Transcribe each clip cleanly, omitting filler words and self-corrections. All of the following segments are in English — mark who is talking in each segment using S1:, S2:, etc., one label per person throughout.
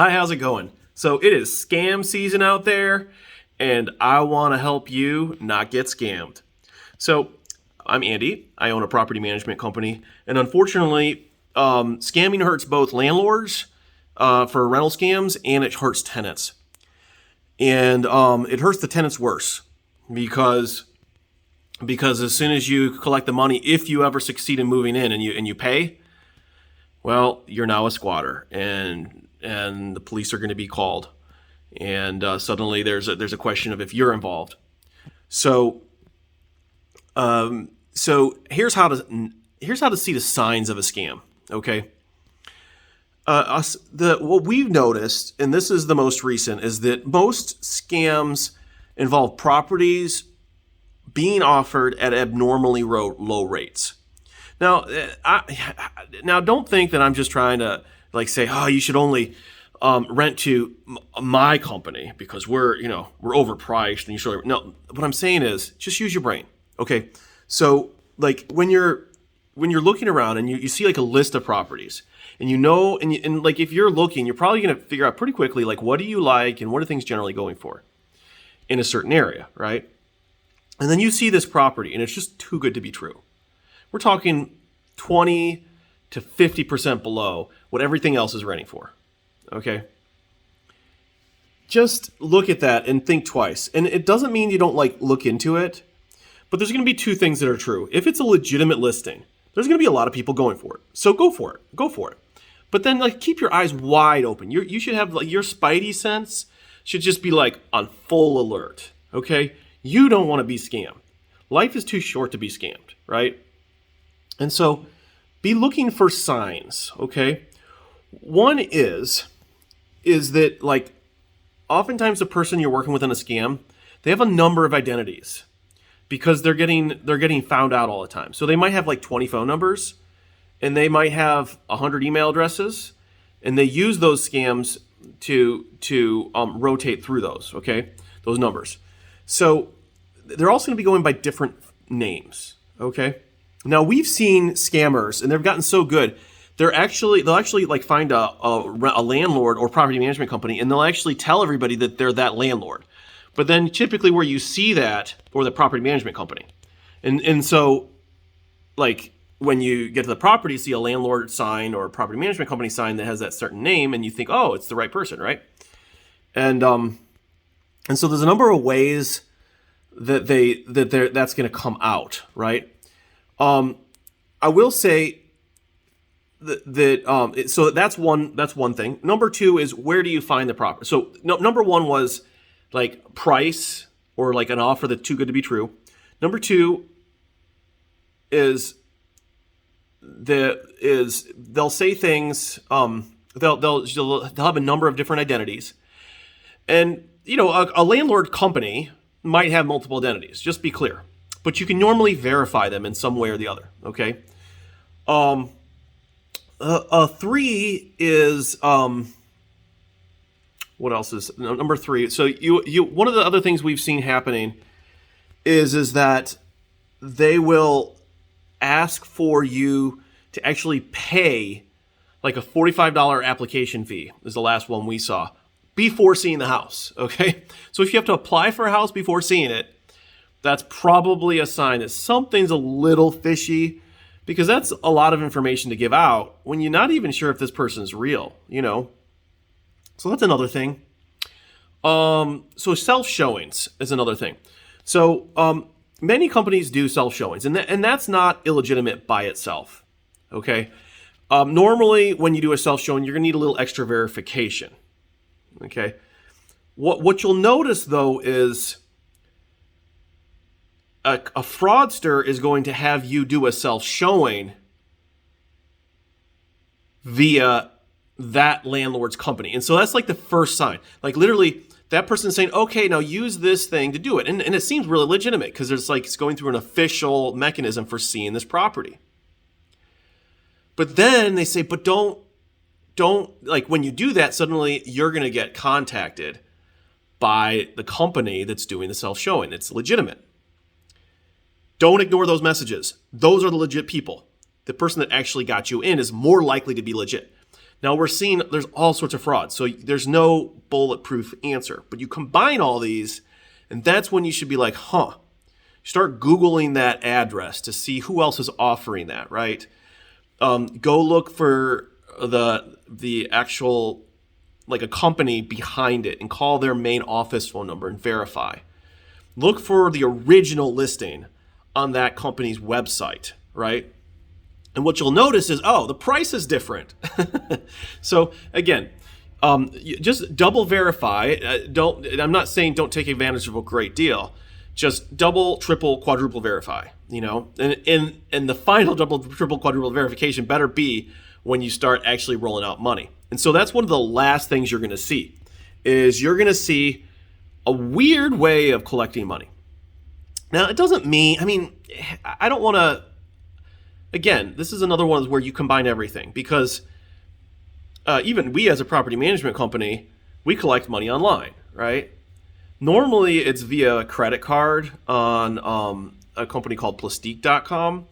S1: Hi, how's it going? So it is scam season out there, and I want to help you not get scammed. So I'm Andy. I own a property management company, and unfortunately, scamming hurts both landlords for rental scams, and it hurts tenants. And it hurts the tenants worse because as soon as you collect the money, if you ever succeed in moving in and you pay, well, you're now a squatter, and the police are going to be called, and suddenly there's a question of if you're involved. So here's how to see the signs of a scam. Okay, what we've noticed, and this is the most recent, is that most scams involve properties being offered at abnormally low rates. Now, don't think that I'm just trying to say, oh, you should only rent to my company because we're overpriced and you should. No, what I'm saying is just use your brain. Okay, so when you're looking around and you see a list of properties and if you're looking, you're probably going to figure out pretty quickly what do you like and what are things generally going for in a certain area, right? And then you see this property and it's just too good to be true. We're talking 20 to 50% below what everything else is renting for. Okay? Just look at that and think twice. And it doesn't mean you don't look into it, but there's going to be two things that are true. If it's a legitimate listing, there's going to be a lot of people going for it. So go for it. Go for it. But then keep your eyes wide open. You should have your spidey sense should just be on full alert. Okay? You don't want to be scammed. Life is too short to be scammed, right? And so be looking for signs, okay? One is that oftentimes the person you're working with in a scam, they have a number of identities because they're getting found out all the time. So they might have 20 phone numbers and they might have 100 email addresses, and they use those scams to rotate through those, okay? Those numbers. So they're also going to be going by different names, okay? Now we've seen scammers, and they've gotten so good. They'll actually find a landlord or property management company, and they'll actually tell everybody that they're that landlord. But then typically where you see that, or the property management company, and so when you get to the property, you see a landlord sign or a property management company sign that has that certain name, and you think, oh, it's the right person, right? And so there's a number of ways that that's going to come out, right? I will say that so that's one thing. Number two is, where do you find the property? So number one was price, or an offer that's too good to be true. Number two is they'll say things. They'll have a number of different identities, and a landlord company might have multiple identities. Just be clear. But you can normally verify them in some way or the other, okay? Three is, what else is, number three. So you one of the other things we've seen happening is that they will ask for you to actually pay a $45 application fee, is the last one we saw, before seeing the house, okay? So if you have to apply for a house before seeing it, that's probably a sign that something's a little fishy, because that's a lot of information to give out when you're not even sure if this person's real, So that's another thing. So self-showings is another thing. So many companies do self-showings, and that's not illegitimate by itself, okay? Normally, when you do a self-showing, you're going to need a little extra verification, okay? What you'll notice, though, is a fraudster is going to have you do a self-showing via that landlord's company. And so that's the first sign. Literally, that person's saying, okay, now use this thing to do it. And it seems really legitimate because it's going through an official mechanism for seeing this property. But then they say, but don't when you do that, suddenly you're going to get contacted by the company that's doing the self-showing. It's legitimate. Don't ignore those messages. Those are the legit people. The person that actually got you in is more likely to be legit. Now we're seeing there's all sorts of fraud. So there's no bulletproof answer. But you combine all these, and that's when you should be like, start Googling that address to see who else is offering that, right? Go look for the actual, like a company behind it and call their main office phone number and verify. Look for the original listing on that company's website, right? And what you'll notice is, the price is different. So again, just double verify. I'm not saying don't take advantage of a great deal. Just double, triple, quadruple verify. And the final double, triple, quadruple verification better be when you start actually rolling out money. And so that's one of the last things you're going to see. Is you're going to see a weird way of collecting money. Now, it doesn't mean, I don't want to. Again, this is another one where you combine everything, because even we as a property management company, we collect money online, right? Normally, it's via a credit card on a company called Plastique.com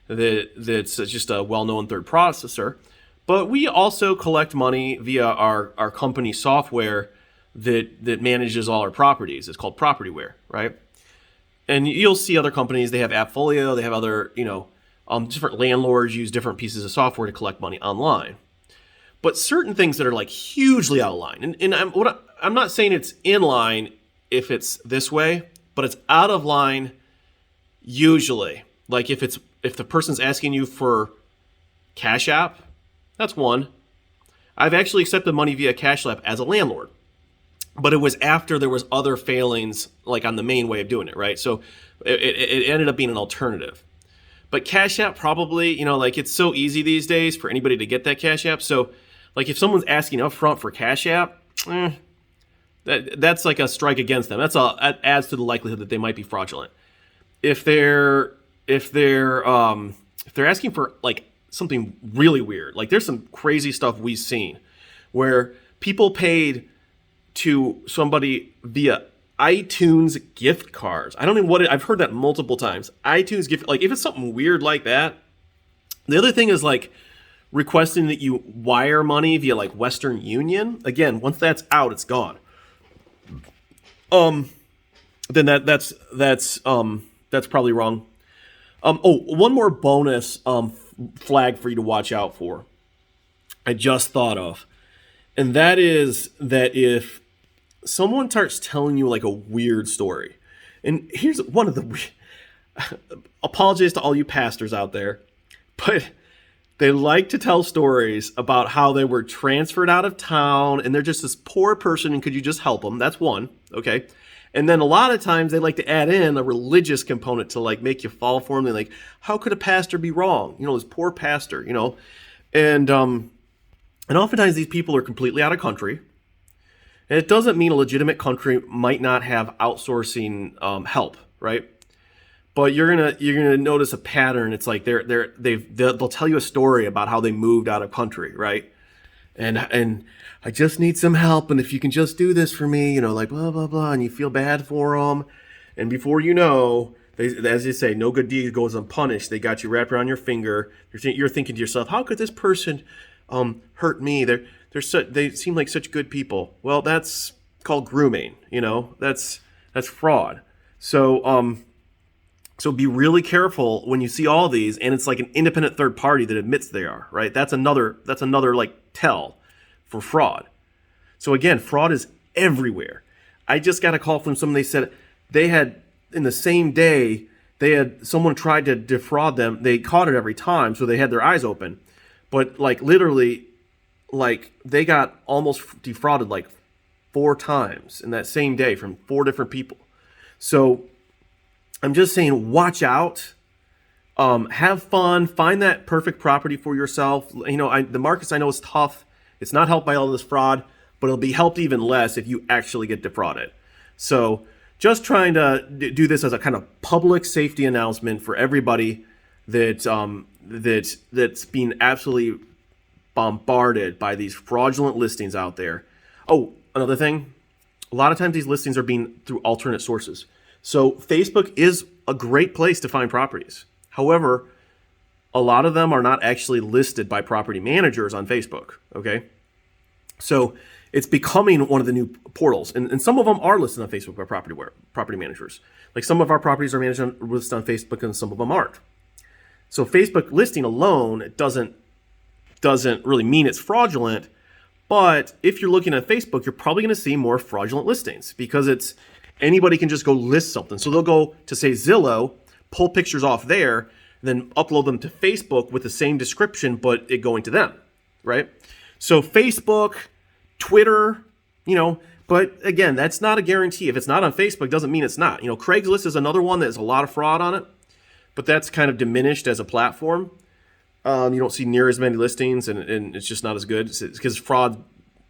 S1: that's just a well-known third processor. But we also collect money via our company software that manages all our properties. It's called Propertyware, right? And you'll see other companies, they have Appfolio, they have other, different landlords use different pieces of software to collect money online. But certain things that are like hugely out of line, and I'm not saying it's in line if it's this way, but it's out of line usually. Like if the person's asking you for Cashapp, that's one. I've actually accepted money via Cashapp as a landlord, but it was after there was other failings like on the main way of doing it, right? So it ended up being an alternative. But Cashapp probably, it's so easy these days for anybody to get that Cashapp. So like if someone's asking up front for Cashapp, that's like a strike against them. That adds to the likelihood that they might be fraudulent. If they're asking for like something really weird, like there's some crazy stuff we've seen where people paid to somebody via iTunes gift cards. I don't know I've heard that multiple times. iTunes gift, like if it's something weird like that. The other thing is like requesting that you wire money via like Western Union. Again, once that's out, it's gone. Then that's probably wrong. One more bonus flag for you to watch out for. I just thought of, and that is that if someone starts telling you like a weird story, and here's one of the apologies to all you pastors out there, but they like to tell stories about how they were transferred out of town and they're just this poor person and could you just help them? That's one, okay? And then a lot of times they like to add in a religious component to like make you fall for them. They're like, how could a pastor be wrong? This poor pastor, and oftentimes these people are completely out of country. And it doesn't mean a legitimate country might not have outsourcing help, right? But you're gonna notice a pattern. It's like they'll tell you a story about how they moved out of country, right? And I just need some help, and if you can just do this for me, like blah blah blah, and you feel bad for them, and before you know, as they say, no good deed goes unpunished. They got you wrapped around your finger. You're thinking to yourself, how could this person hurt me? They seem like such good people. Well, that's called grooming. That's fraud. So be really careful when you see all these, and it's like an independent third party that admits they are, right? That's another like tell for fraud. So again, fraud is everywhere. I just got a call from someone. They said they had in the same day someone tried to defraud them. They caught it every time, so they had their eyes open. But like literally, like they got almost defrauded like 4 times in that same day from 4 different people. So I'm just saying, watch out, have fun, find that perfect property for yourself. The markets I know is tough. It's not helped by all this fraud, but it'll be helped even less if you actually get defrauded. So just trying to do this as a kind of public safety announcement for everybody that's being absolutely bombarded by these fraudulent listings out there. Oh, another thing, a lot of times these listings are being through alternate sources. So Facebook is a great place to find properties. However, a lot of them are not actually listed by property managers on Facebook. Okay. So it's becoming one of the new portals. And some of them are listed on Facebook by property managers. Like some of our properties are listed on Facebook and some of them aren't. So Facebook listing alone doesn't really mean it's fraudulent. But if you're looking at Facebook, you're probably going to see more fraudulent listings because anybody can just go list something. So they'll go to, say, Zillow, pull pictures off there, then upload them to Facebook with the same description, but it going to them, right? So Facebook, Twitter, but again, that's not a guarantee. If it's not on Facebook, doesn't mean it's not. Craigslist is another one that has a lot of fraud on it, but that's kind of diminished as a platform. You don't see near as many listings, and it's just not as good because fraud,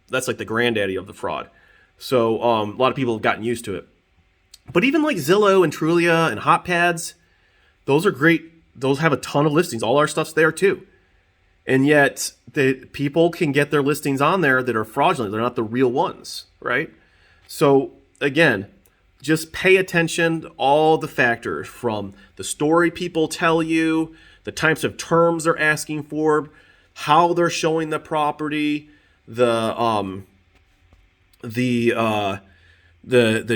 S1: that's like the granddaddy of the fraud. So a lot of people have gotten used to it. But even like Zillow and Trulia and HotPads, those are great. Those have a ton of listings. All our stuff's there too. And yet people can get their listings on there that are fraudulent. They're not the real ones, right? So again, just pay attention to all the factors from the story people tell you, the types of terms they're asking for, how they're showing the property, the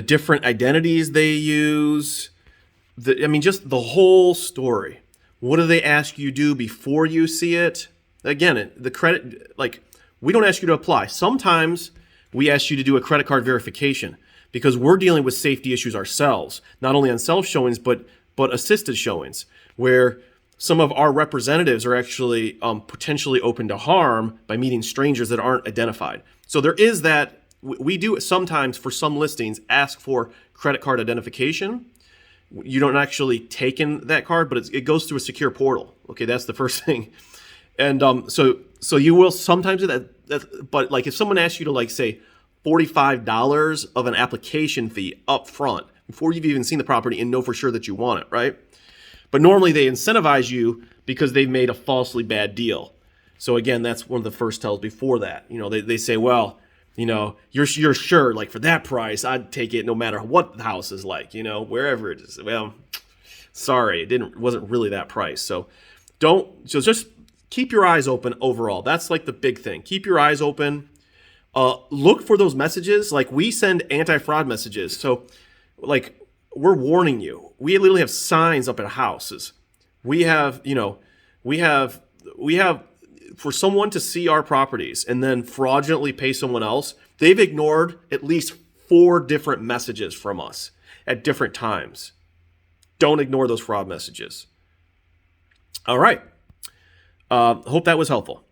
S1: different identities they use. Just the whole story. What do they ask you to do before you see it? Again, the credit, we don't ask you to apply. Sometimes we ask you to do a credit card verification because we're dealing with safety issues ourselves, not only on self showings, but assisted showings, where some of our representatives are actually potentially open to harm by meeting strangers that aren't identified. So there is that. We do sometimes, for some listings, ask for credit card identification. You don't actually take in that card, but it goes through a secure portal. Okay, that's the first thing. And so you will sometimes do that. But if someone asks you to say $45 of an application fee up front before you've even seen the property and know for sure that you want it, right? But normally they incentivize you because they've made a falsely bad deal. So again, that's one of the first tells before that. They say, well, you're sure, for that price, I'd take it no matter what the house is like, wherever it is. Well, sorry, it wasn't really that price. So just keep your eyes open overall. That's the big thing. Keep your eyes open. Look for those messages. We send anti-fraud messages. So we're warning you. We literally have signs up at houses. We have for someone to see our properties and then fraudulently pay someone else, they've ignored at least 4 different messages from us at different times. Don't ignore those fraud messages. All right. Hope that was helpful.